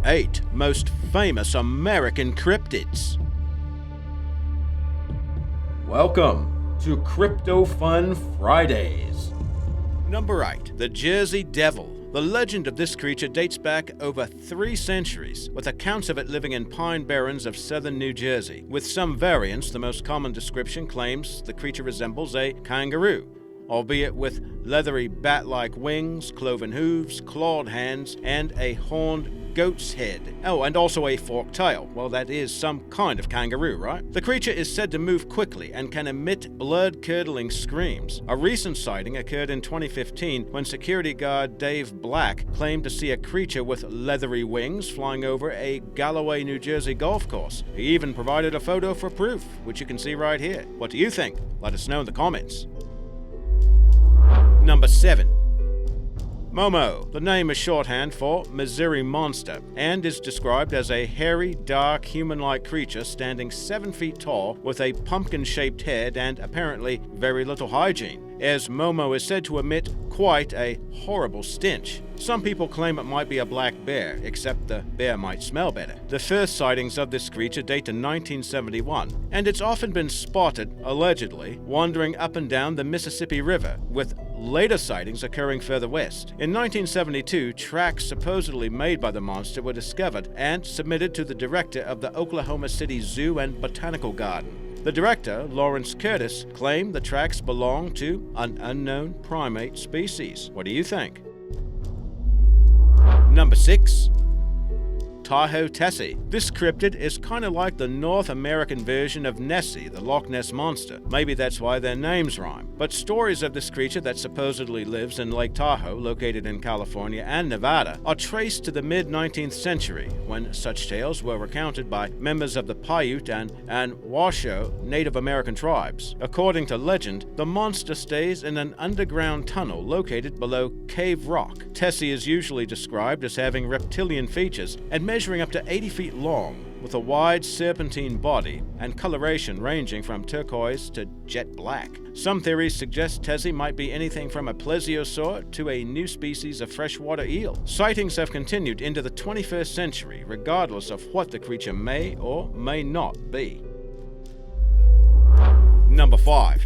8 Most Famous American Cryptids. Welcome to Crypto Fun Fridays. Number 8. The Jersey Devil. The legend of this creature dates back over 3 centuries, with accounts of it living in pine barrens of southern New Jersey. With some variants, the most common description claims the creature resembles a kangaroo, albeit with leathery bat-like wings, cloven hooves, clawed hands, and a horned goat's head. Oh, and also a forked tail. Well, that is some kind of kangaroo, right? The creature is said to move quickly and can emit blood-curdling screams. A recent sighting occurred in 2015 when security guard Dave Black claimed to see a creature with leathery wings flying over a Galloway, New Jersey golf course. He even provided a photo for proof, which you can see right here. What do you think? Let us know in the comments. Number 7. MOMO. The name is shorthand for Missouri Monster and is described as a hairy, dark, human-like creature standing 7 feet tall with a pumpkin-shaped head and apparently very little hygiene, as MOMO is said to emit quite a horrible stench. Some people claim it might be a black bear, except the bear might smell better. The first sightings of this creature date to 1971, and it's often been spotted, allegedly, wandering up and down the Mississippi River, with later sightings occurring further west. In 1972, tracks supposedly made by the monster were discovered and submitted to the director of the Oklahoma City Zoo and Botanical Garden. The director, Lawrence Curtis, claimed the tracks belonged to an unknown primate species. What do you think? Number 6. TAHOE TESSIE. This cryptid is kind of like the North American version of Nessie, the Loch Ness Monster. Maybe that's why their names rhyme. But stories of this creature that supposedly lives in Lake Tahoe, located in California and Nevada, are traced to the mid-19th century, when such tales were recounted by members of the Paiute and Washoe Native American tribes. According to legend, the monster stays in an underground tunnel located below Cave Rock. Tessie is usually described as having reptilian features and measuring up to 80 feet long, with a wide serpentine body and coloration ranging from turquoise to jet black. Some theories suggest Tessie might be anything from a plesiosaur to a new species of freshwater eel. Sightings have continued into the 21st century, regardless of what the creature may or may not be. Number 5.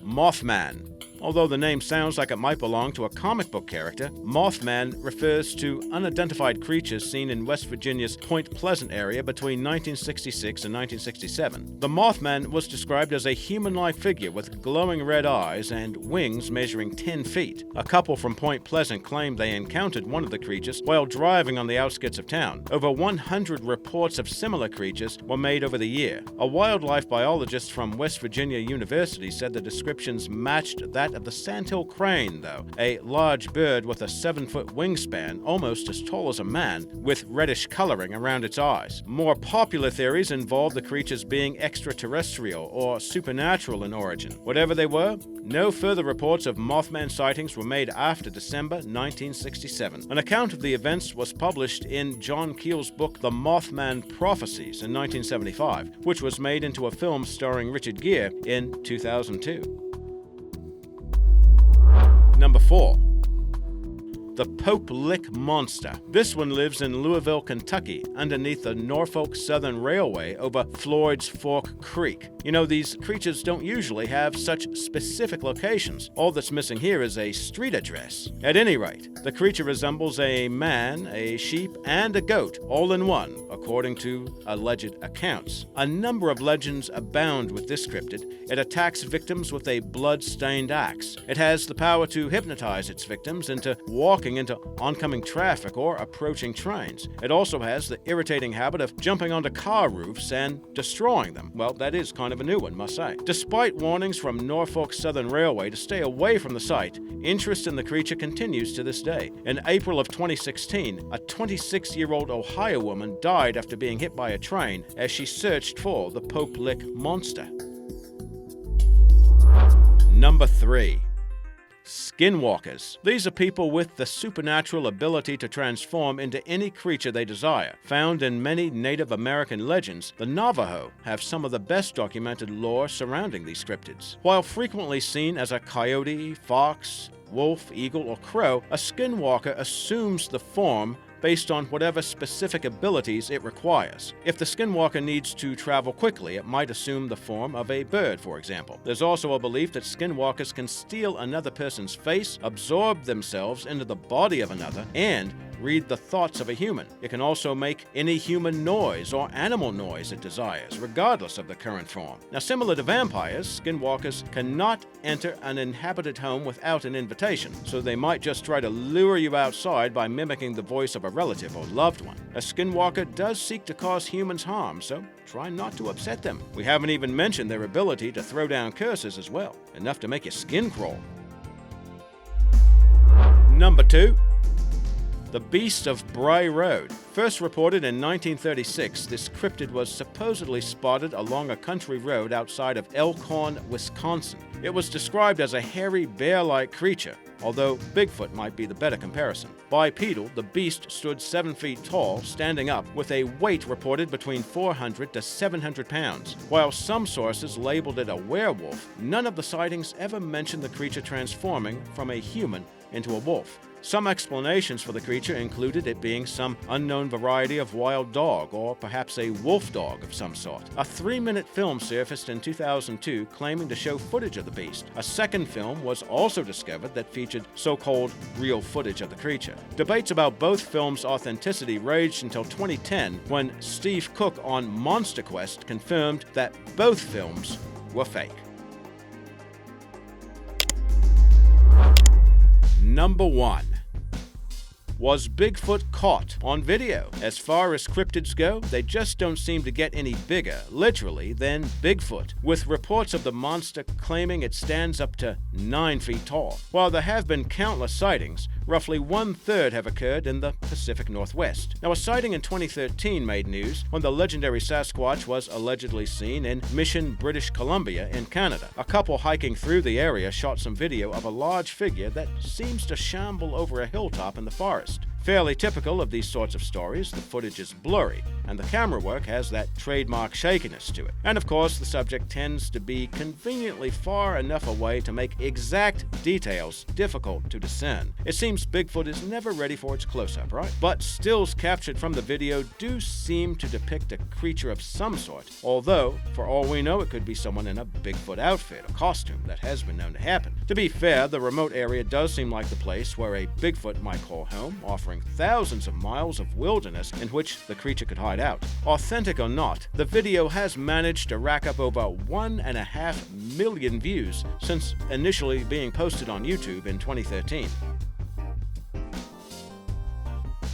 Mothman. Although the name sounds like it might belong to a comic book character, Mothman refers to unidentified creatures seen in West Virginia's Point Pleasant area between 1966 and 1967. The Mothman was described as a human-like figure with glowing red eyes and wings measuring 10 feet. A couple from Point Pleasant claimed they encountered one of the creatures while driving on the outskirts of town. Over 100 reports of similar creatures were made over the year. A wildlife biologist from West Virginia University said the descriptions matched that of the sandhill crane, though, a large bird with a 7-foot wingspan, almost as tall as a man, with reddish coloring around its eyes. More popular theories involve the creatures being extraterrestrial or supernatural in origin. Whatever they were, no further reports of Mothman sightings were made after December 1967. An account of the events was published in John Keel's book The Mothman Prophecies in 1975, which was made into a film starring Richard Gere in 2002. Number 4. The Pope Lick Monster. This one lives in Louisville, Kentucky, underneath the Norfolk Southern Railway over Floyd's Fork Creek. You know, these creatures don't usually have such specific locations. All that's missing here is a street address. At any rate, the creature resembles a man, a sheep, and a goat, all in one, according to alleged accounts. A number of legends abound with this cryptid. It attacks victims with a blood-stained axe. It has the power to hypnotize its victims into walking into oncoming traffic or approaching trains. It also has the irritating habit of jumping onto car roofs and destroying them. Well, that is kind of a new one, must say. Despite warnings from Norfolk Southern Railway to stay away from the site, interest in the creature continues to this day. In April of 2016, a 26-year-old Ohio woman died after being hit by a train as she searched for the Pope Lick Monster. Number 3. Skinwalkers. These are people with the supernatural ability to transform into any creature they desire. Found in many Native American legends, the Navajo have some of the best documented lore surrounding these cryptids. While frequently seen as a coyote, fox, wolf, eagle, or crow, a skinwalker assumes the form based on whatever specific abilities it requires. If the skinwalker needs to travel quickly, it might assume the form of a bird, for example. There's also a belief that skinwalkers can steal another person's face, absorb themselves into the body of another, and read the thoughts of a human. It can also make any human noise or animal noise it desires, regardless of the current form. Now, similar to vampires, skinwalkers cannot enter an inhabited home without an invitation, so they might just try to lure you outside by mimicking the voice of a relative or loved one. A skinwalker does seek to cause humans harm, so try not to upset them. We haven't even mentioned their ability to throw down curses as well, enough to make your skin crawl. Number 2. The Beast of Bray Road. First reported in 1936, this cryptid was supposedly spotted along a country road outside of Elkhorn, Wisconsin. It was described as a hairy, bear-like creature, although Bigfoot might be the better comparison. Bipedal, the beast stood 7 feet tall, standing up, with a weight reported between 400 to 700 pounds. While some sources labeled it a werewolf, none of the sightings ever mentioned the creature transforming from a human into a wolf. Some explanations for the creature included it being some unknown variety of wild dog, or perhaps a wolf dog of some sort. A 3-minute film surfaced in 2002 claiming to show footage of the beast. A second film was also discovered that featured so-called real footage of the creature. Debates about both films' authenticity raged until 2010, when Steve Cook on Monster Quest confirmed that both films were fake. Number 1. Was Bigfoot caught on video? As far as cryptids go, they just don't seem to get any bigger, literally, than Bigfoot, with reports of the monster claiming it stands up to 9 feet tall. While there have been countless sightings, roughly 1/3 have occurred in the Pacific Northwest. Now, a sighting in 2013 made news when the legendary Sasquatch was allegedly seen in Mission, British Columbia in Canada. A couple hiking through the area shot some video of a large figure that seems to shamble over a hilltop in the forest. Fairly typical of these sorts of stories, the footage is blurry, and the camera work has that trademark shakiness to it. And of course, the subject tends to be conveniently far enough away to make exact details difficult to discern. It seems Bigfoot is never ready for its close-up, right? But stills captured from the video do seem to depict a creature of some sort, although, for all we know, it could be someone in a Bigfoot outfit or costume. That has been known to happen. To be fair, the remote area does seem like the place where a Bigfoot might call home, offering thousands of miles of wilderness in which the creature could hide out. Authentic or not, the video has managed to rack up over 1.5 million views since initially being posted on YouTube in 2013.